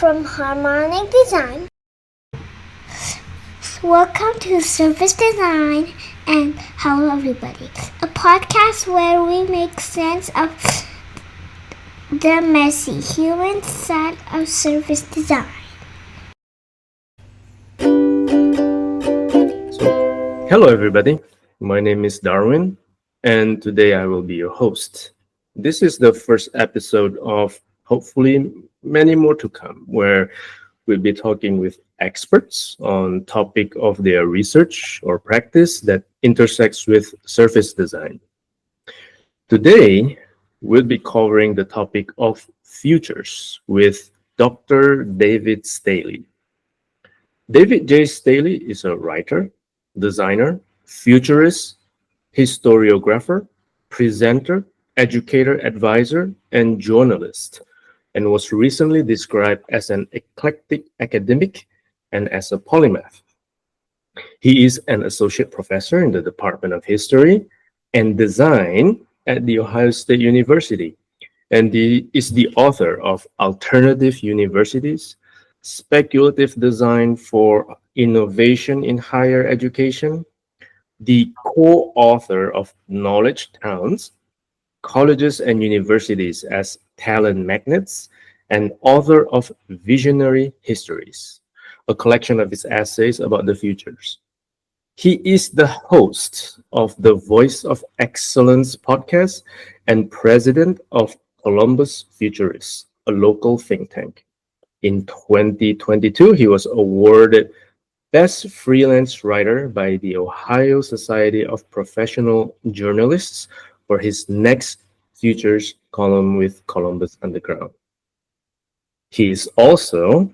from Harmonic Design. Welcome to Surface Design and hello everybody, a podcast where we make sense of the messy human side of surface design. Hello everybody, my name is Darwin and today I will be your host. This is the first episode of hopefully many more to come, where we'll be talking with experts on topic of their research or practice that intersects with surface design. Today, we'll be covering the topic of futures with Dr. David Staley. David J. Staley is a writer, designer, futurist, historiographer, presenter, educator, advisor, and journalist, and was recently described as an eclectic academic and as a polymath. He is an associate professor in the Department of History and Design at The Ohio State University, and he is the author of Alternative Universities, Speculative Design for Innovation in Higher Education, the co-author of Knowledge Towns, Colleges and Universities as Talent Magnets, and author of Visionary Histories, a collection of his essays about the futures. He is the host of the Voice of Excellence podcast and president of Columbus Futurists, a local think tank. In 2022, he was awarded Best Freelance Writer by the Ohio Society of Professional Journalists for his next Futures column with Columbus Underground. He is also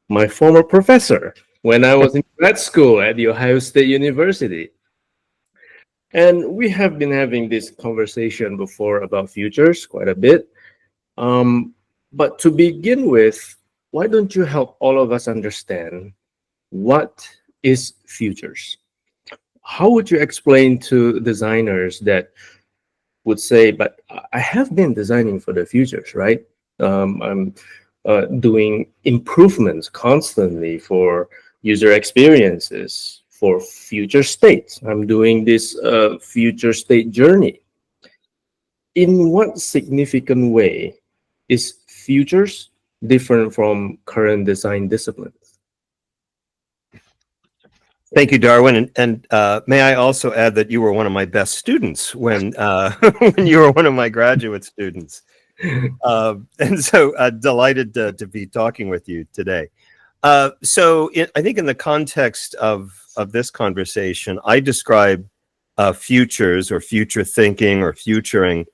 my former professor when I was in grad school at The Ohio State University. And we have been having this conversation before about futures quite a bit. But to begin with, why don't you help all of us understand what is futures? How would you explain to designers that would say, but I have been designing for the futures, right? I'm doing improvements constantly for user experiences, for future states. I'm doing this future state journey. In what significant way is futures different from current design disciplines? Thank you, Darwin. And may I also add that you were one of my best students when when you were one of my graduate students. And so delighted to be talking with you today. I think in the context of this conversation, I describe futures or future thinking or futuring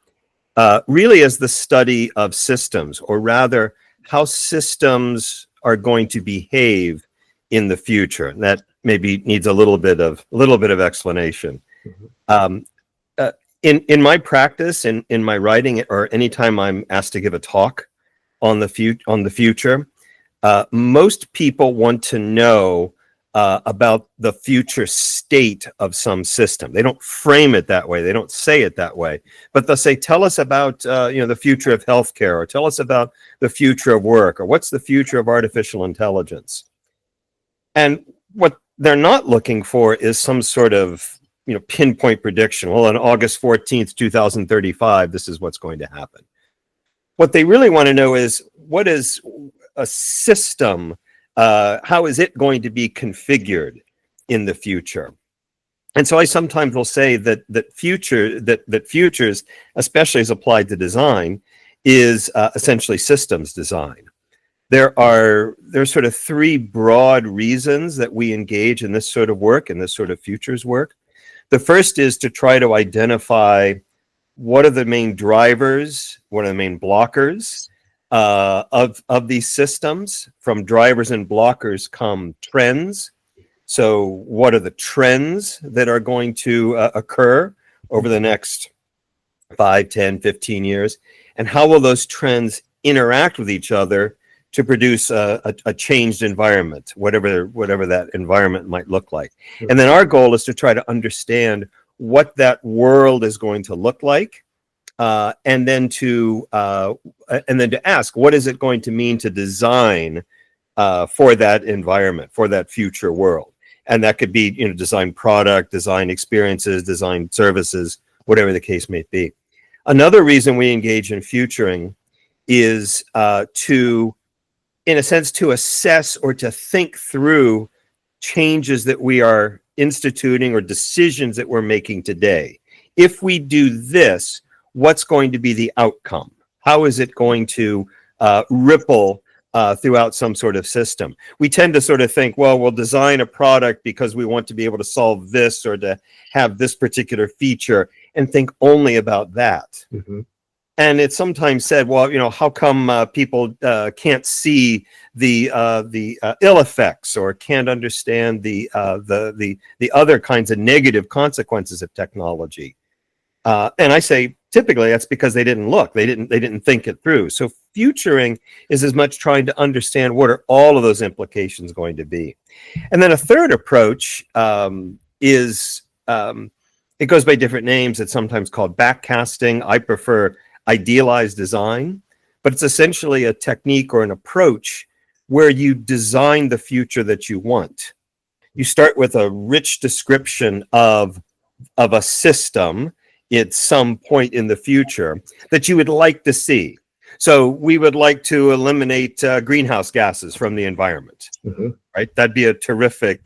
really as the study of systems, or rather how systems are going to behave in the future. And that maybe needs a little bit of explanation. In my practice, in my writing, or anytime I'm asked to give a talk on the future, most people want to know about the future state of some system. They don't frame it that way. They don't say it that way, but they'll say, "Tell us about the future of healthcare," or "Tell us about the future of work," or "What's the future of artificial intelligence?" And what they're not looking for is some sort of pinpoint prediction. Well, on August 14th, 2035, this is what's going to happen. What they really want to know is, what is a system? How is it going to be configured in the future? And so I sometimes will say that futures, especially as applied to design, is essentially systems design. There are sort of three broad reasons that we engage in this sort of work, in this sort of futures work. The first is to try to identify what are the main drivers, what are the main blockers of these systems. From drivers and blockers come trends. So what are the trends that are going to occur over the next 5, 10, 15 years? And how will those trends interact with each other to produce a changed environment, whatever that environment might look like. And then our goal is to try to understand what that world is going to look like and then to ask, what is it going to mean to design for that environment, for that future world? And that could be, design product, design experiences, design services, whatever the case may be. Another reason we engage in futuring is to, in a sense, to assess or to think through changes that we are instituting or decisions that we're making today. If we do this, what's going to be the outcome? How is it going to ripple throughout some sort of system? We tend to sort of think, well, we'll design a product because we want to be able to solve this or to have this particular feature, and think only about that. Mm-hmm. And it's sometimes said, well, how come people can't see the ill effects or can't understand the other kinds of negative consequences of technology? And I say, typically, that's because they didn't look. They didn't think it through. So futuring is as much trying to understand what are all of those implications going to be. And then a third approach is, it goes by different names. It's sometimes called backcasting. I prefer idealized design, but it's essentially a technique or an approach where you design the future that you want. You start with a rich description of a system at some point in the future that you would like to see. So we would like to eliminate greenhouse gases from the environment, Mm-hmm. right? That'd be a terrific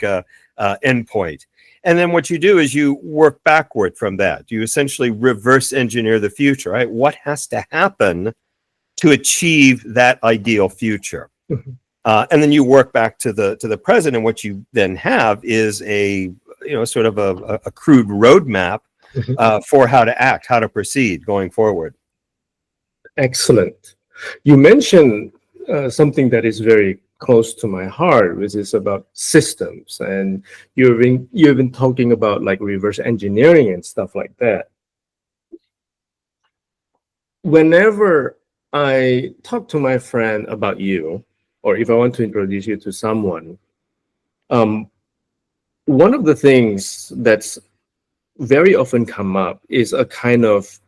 endpoint. And then what you do is you work backward from that. You essentially reverse engineer the future, right? What has to happen to achieve that ideal future? Mm-hmm. And then you work back to the present, and what you then have is a sort of a crude roadmap for how to act, how to proceed going forward. Excellent. You mentioned something that is very close to my heart, which is about systems, and you've been talking about like reverse engineering and stuff like that. Whenever I talk to my friend about you, or if I want to introduce you to someone, one of the things that's very often come up is a kind of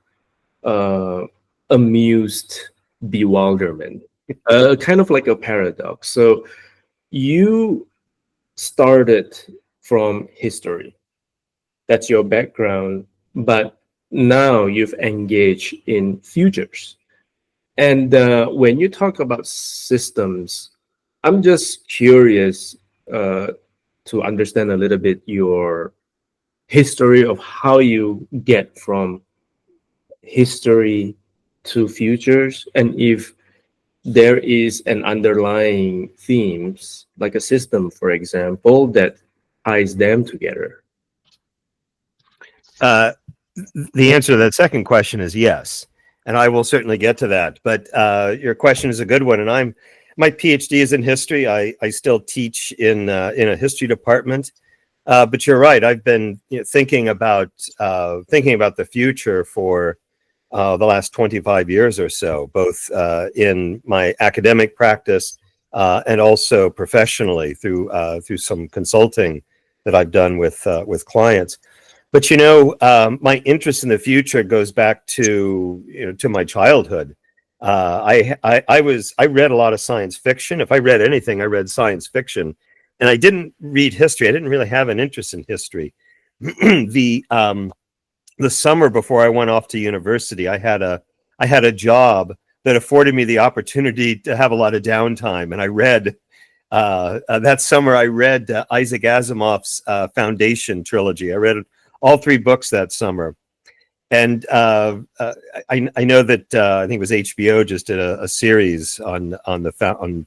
amused bewilderment, kind of like a paradox. So you started from history, that's your background, but now you've engaged in futures. And when you talk about systems, I'm just curious to understand a little bit your history of how you get from history to futures, and if there is an underlying themes, like a system, for example, that ties them together. The answer to that second question is yes, and I will certainly get to that. But your question is a good one, and my PhD is in history. I still teach in a history department. But you're right. I've been thinking about the future for the last 25 years or so, both in my academic practice and also professionally through some consulting that I've done with clients. But my interest in the future goes back to my childhood. I read a lot of science fiction. If I read anything, I read science fiction, and I didn't read history. I didn't really have an interest in history. The summer before I went off to university, I had a job that afforded me the opportunity to have a lot of downtime, and I read that summer. I read Isaac Asimov's Foundation trilogy. I read all 3 books that summer, and I know that I think it was HBO just did a series on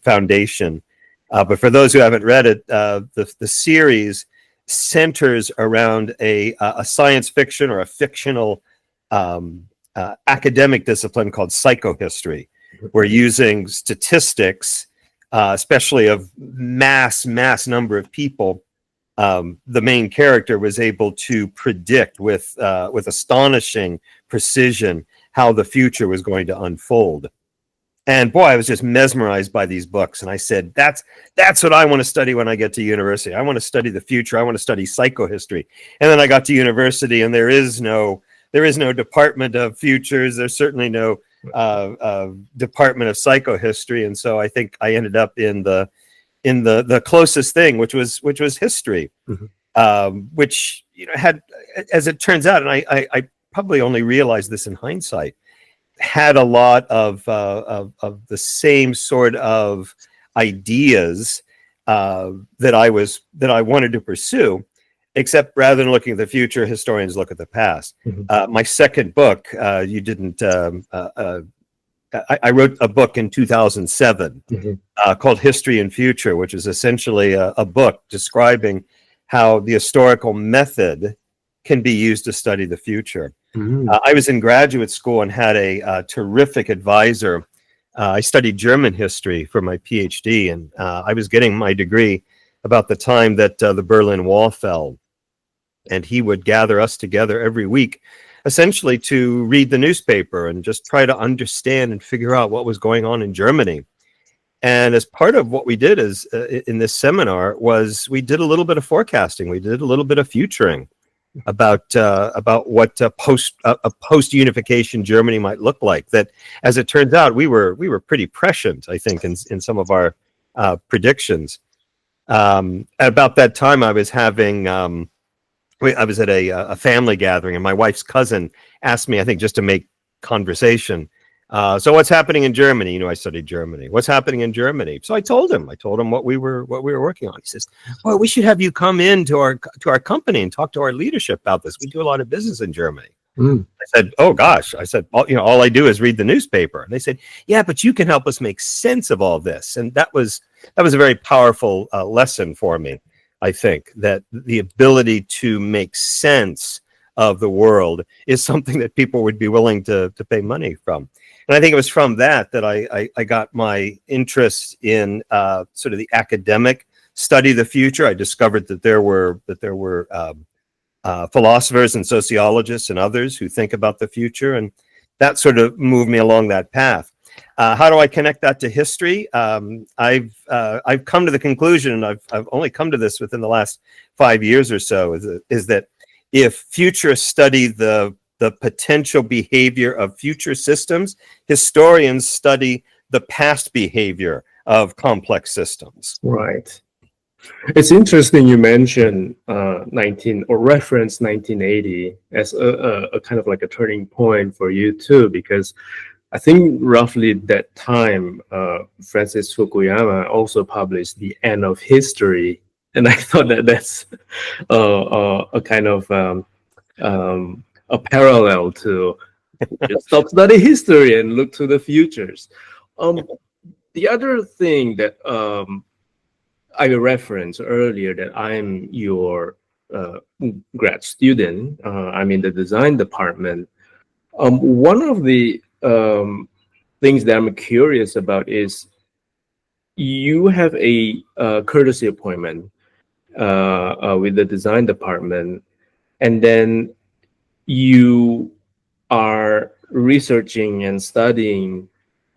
Foundation. But for those who haven't read it, the series centers around a science fiction or a fictional academic discipline called psychohistory. We're using statistics, especially of mass number of people. The main character was able to predict with astonishing precision how the future was going to unfold. And boy, I was just mesmerized by these books. And I said, that's what I want to study when I get to university. I want to study the future. I want to study psychohistory. And then I got to university, and there is no there is no Department of Futures. There's certainly no Department of Psychohistory, and so I think I ended up in the closest thing, which was history, which had, as it turns out, and I probably only realized this in hindsight, had a lot of the same sort of ideas that I wanted to pursue, except rather than looking at the future, historians look at the past. My second book, you didn't. I wrote a book in 2007 called History and Future, which is essentially a book describing how the historical method can be used to study the future. I was in graduate school and had a terrific advisor. I studied German history for my PhD, and I was getting my degree about the time that the Berlin Wall fell. And he would gather us together every week, essentially to read the newspaper and just try to understand and figure out what was going on in Germany. And as part of what we did is in this seminar was we did a little bit of forecasting. We did a little bit of futuring about what a post unification Germany might look like. That, as it turns out, we were pretty prescient, I think, in some of our predictions. At about that time, I was having I was at a family gathering, and my wife's cousin asked me, I think, just to make conversation, so what's happening in Germany? I studied Germany. What's happening in Germany? So I told him what we were working on. He says, well, we should have you come in to our company and talk to our leadership about this. We do a lot of business in Germany. I said, oh gosh. I said, all I do is read the newspaper. And they said, yeah, but you can help us make sense of all this. And that was a very powerful lesson for me. I think that the ability to make sense of the world is something that people would be willing to pay money from. And I think it was from that I got my interest in sort of the academic study of the future. I discovered that there were philosophers and sociologists and others who think about the future, and that sort of moved me along that path. How do I connect that to history? I've come to the conclusion, and I've only come to this within the last 5 years or so, is that if futurists study the potential behavior of future systems, historians study the past behavior of complex systems. Right. It's interesting you mentioned reference 1980 as a kind of like a turning point for you too, because I think roughly that time, Francis Fukuyama also published The End of History, and I thought that's a kind of a parallel to just stop studying history and look to the futures. The other thing that I referenced earlier, that I'm your grad student. I'm in the design department. One of the things that I'm curious about is you have a courtesy appointment with the design department, and then you are researching and studying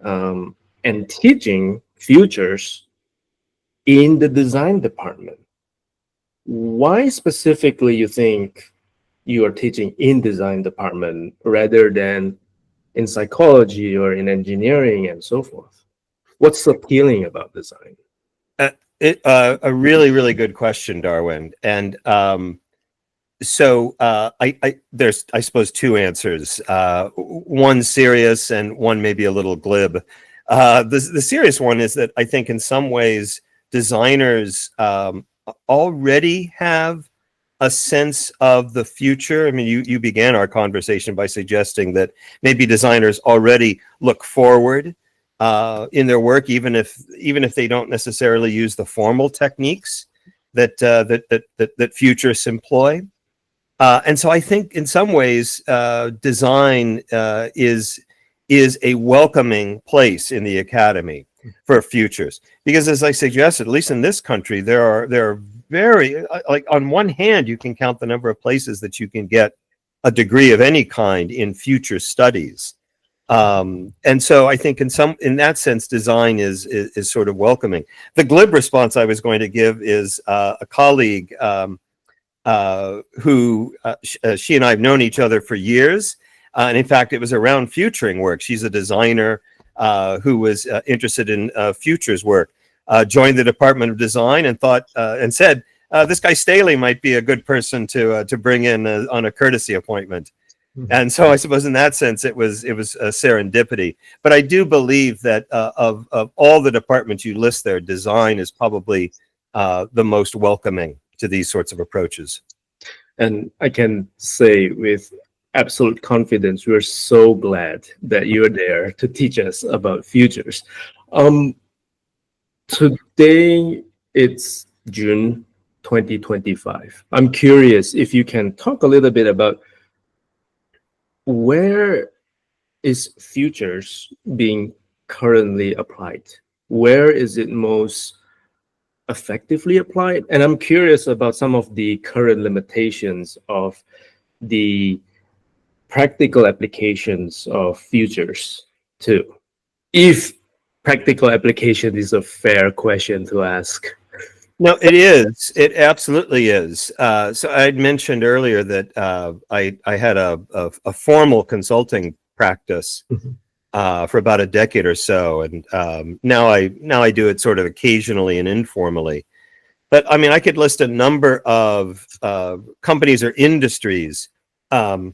and teaching futures in the design department. Why specifically you think you are teaching in design department rather than in psychology or in engineering and so forth? What's appealing about design? A really, really good question, Darwin. And so there's, I suppose, two answers. One serious and one maybe a little glib. The serious one is that I think in some ways designers already have a sense of the future. I mean, you began our conversation by suggesting that maybe designers already look forward in their work, even if they don't necessarily use the formal techniques that futurists employ. And so I think in some ways design is a welcoming place in the academy for futures, because as I suggested, at least in this country, there are very, like, on one hand, you can count the number of places that you can get a degree of any kind in future studies. And so I think in that sense, design is sort of welcoming. The glib response I was going to give is a colleague, she and I have known each other for years. And in fact, it was around futuring work. She's a designer who was interested in futures work, joined the Department of Design and thought and said, this guy Staley might be a good person to bring in on a courtesy appointment. And so I suppose in that sense, it was a serendipity. But I do believe that of all the departments you list there, design is probably the most welcoming to these sorts of approaches. And I can say with absolute confidence, we're so glad that you're there to teach us about futures. Today, it's June 2025. I'm curious if you can talk a little bit about where is futures being currently applied? Where is it most effectively applied? And I'm curious about some of the current limitations of the practical applications of futures too. If practical application is a fair question to ask. No, it is. It absolutely is. So I'd mentioned earlier that I had a formal consulting practice for about a decade or so, and now I do it sort of occasionally and informally. But I mean, I could list a number of companies or industries that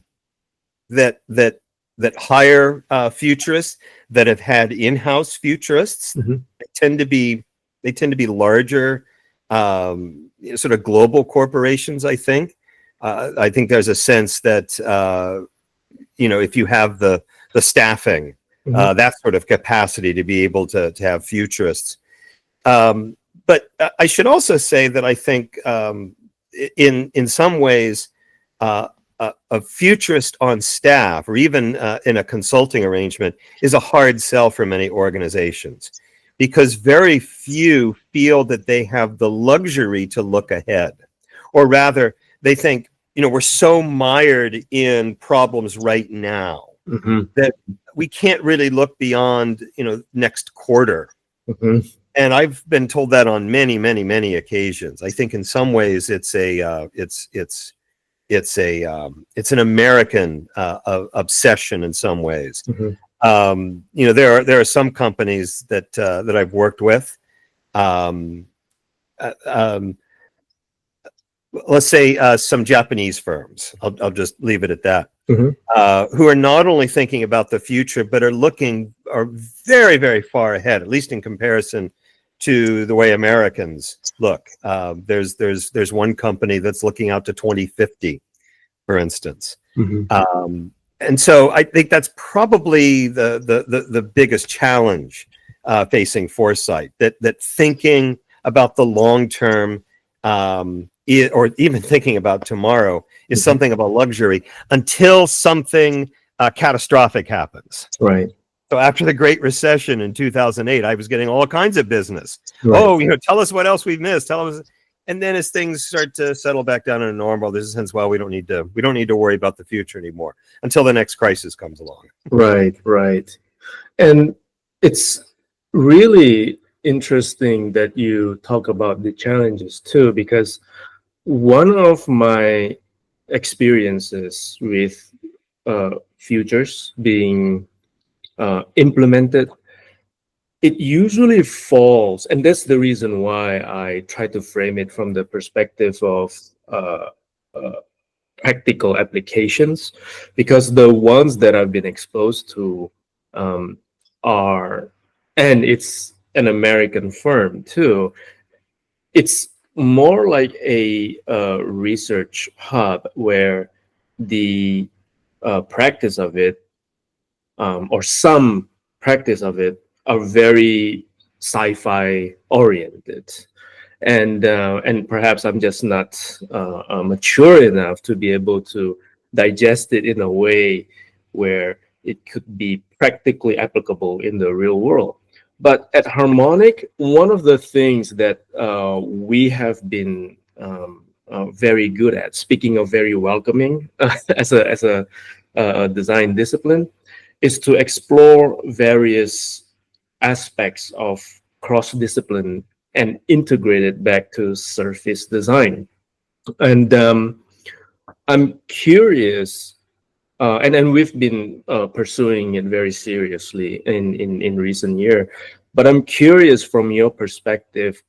hire futurists, that have had in-house futurists. They tend to be larger, sort of global corporations. I think there's a sense that if you have the staffing, that sort of capacity to be able to have futurists. But I should also say that I think in some ways a futurist on staff, or even in a consulting arrangement, is a hard sell for many organizations, because very few feel that they have the luxury to look ahead. Or rather, they think, we're so mired in problems right now that we can't really look beyond, next quarter. And I've been told that on many, many, many occasions. I think in some ways it's an American obsession in some ways. There are some companies that I've worked with. Let's say some Japanese firms. I'll just leave it at that. Who are not only thinking about the future, but are very, very far ahead, at least in comparison to the way Americans look. There's one company that's looking out to 2050, for instance. And so I think that's probably the biggest challenge facing foresight, that thinking about the long term, or even thinking about tomorrow, is something of a luxury until something catastrophic happens. Right. So after the Great Recession in 2008, I was getting all kinds of business. Right. Oh, tell us what else we've missed. Tell us. And then as things start to settle back down into normal, there's a sense, well, we don't need to worry about the future anymore until the next crisis comes along. Right. And it's really interesting that you talk about the challenges too, because one of my experiences with futures being implemented, it usually falls, and that's the reason why I try to frame it from the perspective of practical applications, because the ones that I've been exposed to are, and it's an American firm too, it's more like a research hub where the practice of it, or some practice of it, are very sci-fi oriented, and perhaps I'm just not mature enough to be able to digest it in a way where it could be practically applicable in the real world. But at Harmonic, one of the things that we have been very good at, speaking of very welcoming as a design discipline, is to explore various aspects of cross-discipline and integrate it back to surface design. And I'm curious, and we've been pursuing it very seriously in recent year. But I'm curious from your perspective,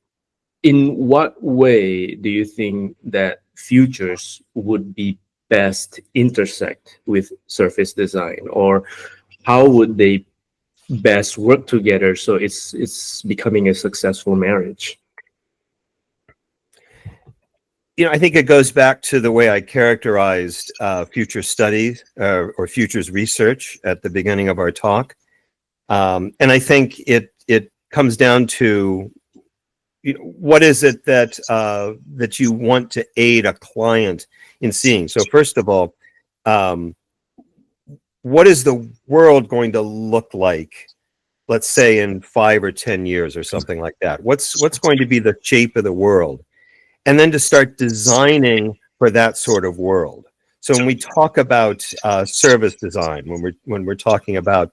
in what way do you think that futures would be best intersect with surface design, or how would they best work together so it's becoming a successful marriage? I think it goes back to the way I characterized future studies or futures research at the beginning of our talk. And I think it comes down to what is it that you want to aid a client in seeing. So first of all, what is the world going to look like, let's say in 5 or 10 years or something like that? What's going to be the shape of the world? And then to start designing for that sort of world. So when we talk about service design, when we're talking about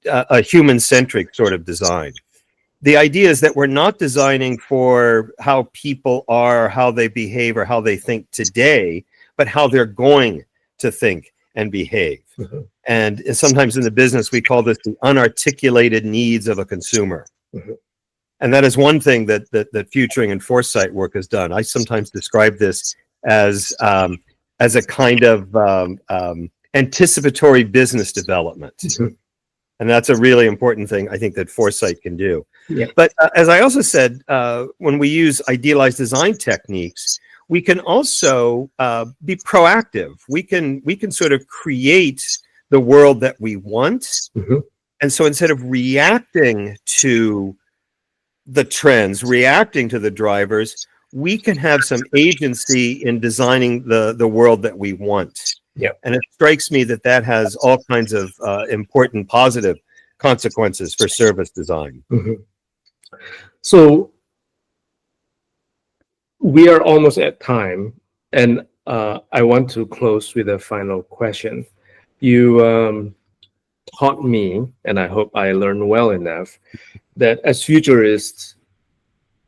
a human-centric sort of design, the idea is that we're not designing for how people are, how they behave, or how they think today, but how they're going to think and behave. Mhm. And sometimes in the business, we call this the unarticulated needs of a consumer. Mhm. And that is one thing that futuring and foresight work has done. I sometimes describe this as a kind of anticipatory business development. Mhm. And that's a really important thing I think that foresight can do. Yeah. But as I also said, when we use idealized design techniques, we can also be proactive. We can sort of create the world that we want. Mhm. And so instead of reacting to the trends, reacting to the drivers, we can have some agency in designing the world that we want. Yeah. And it strikes me that that has all kinds of important positive consequences for service design. Mhm. So we are almost at time, and I want to close with a final question. You taught me, and I hope I learned well enough, that as futurists,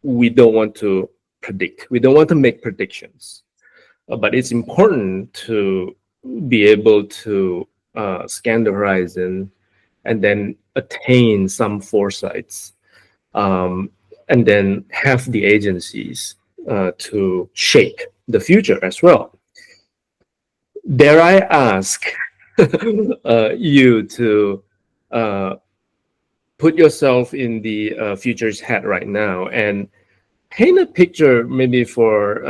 we don't want to predict. We don't want to make predictions. But it's important to be able to scan the horizon and then attain some foresights, and then have the agencies to shape the future as well. Dare I ask you to put yourself in the future's hat right now and paint a picture, maybe for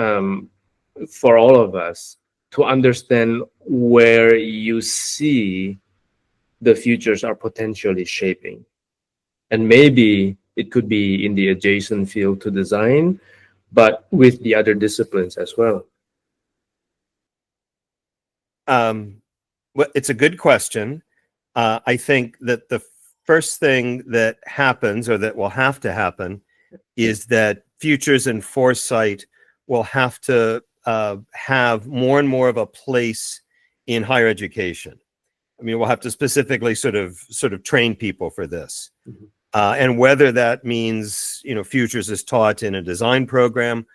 all of us, to understand where you see the futures are potentially shaping. And maybe it could be in the adjacent field to design, but with the other disciplines as well. Well, it's a good question. I think that the first thing that happens, or that will have to happen, is that futures and foresight will have to have more and more of a place in higher education. I mean, we'll have to specifically sort of train people for this. Mhm. And whether that means, futures is taught in a design program,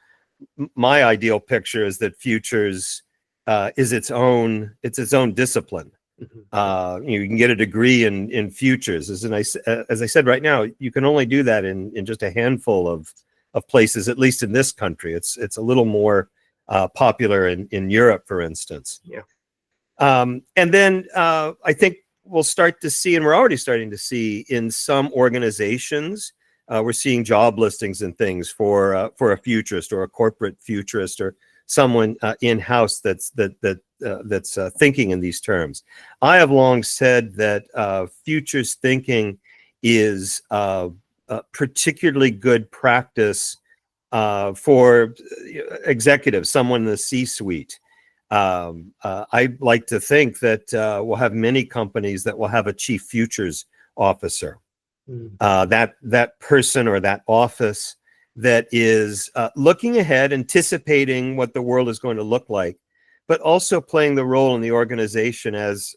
my ideal picture is that futures is its own discipline. Mhm. You can get a degree in futures. As I said, right now, you can only do that in just a handful of places, at least in this country. It's a little more popular in Europe, for instance. Yeah. And then I think we'll start to see, and we're already starting to see in some organizations, we're seeing job listings and things for a futurist or a corporate futurist or someone in-house that's thinking in these terms. I have long said that futures thinking is particularly good practice for executives, someone in the C-suite. I like to think that we'll have many companies that will have a chief futures officer. That person or that office that is looking ahead, anticipating what the world is going to look like, but also playing the role in the organization as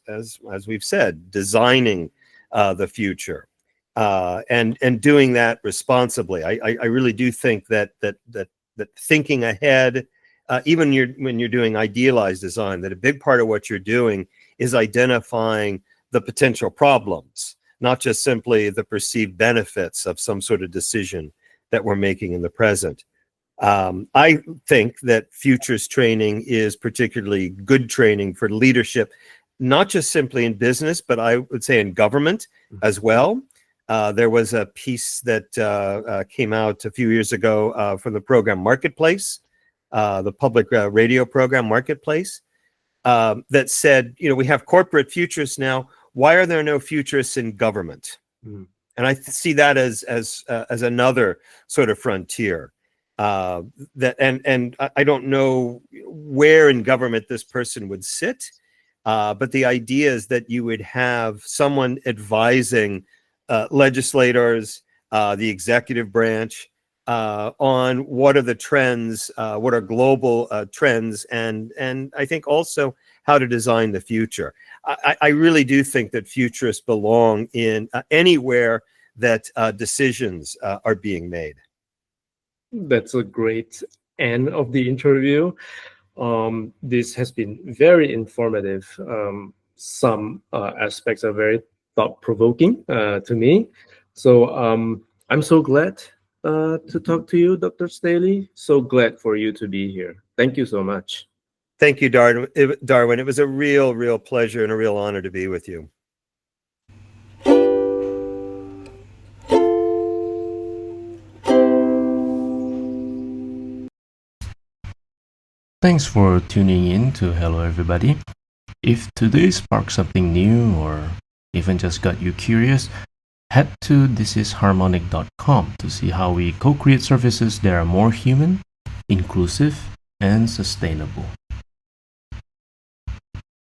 we've said, designing the future and doing that responsibly. I really do think that thinking ahead, even when you're doing idealized design, that a big part of what you're doing is identifying the potential problems, not just simply the perceived benefits of some sort of decision that we're making in the present. I think that futurist training is particularly good training for leadership, not just simply in business, but I would say in government as well. There was a piece that came out a few years ago from the program Marketplace, the public radio program Marketplace, that said, we have corporate futurists now. Why are there no futurists in government? And I see that as another sort of frontier. And I don't know where in government this person would sit, but the idea is that you would have someone advising legislators, the executive branch, on what are the trends, what are global trends, and I think also how to design the future. I really do think that futurists belong in anywhere that decisions are being made. That's a great end of the interview. This has been very informative. Some aspects are very thought-provoking to me. So I'm so glad to talk to you, Dr. Staley. So glad for you to be here. Thank you so much. Thank you, Darwin. It was a real pleasure and a real honor to be with you. Thanks for tuning in to Hello Everybody. If today sparked something new or even just got you curious, head to thisisharmonic.com to see how we co-create services that are more human, inclusive, and sustainable.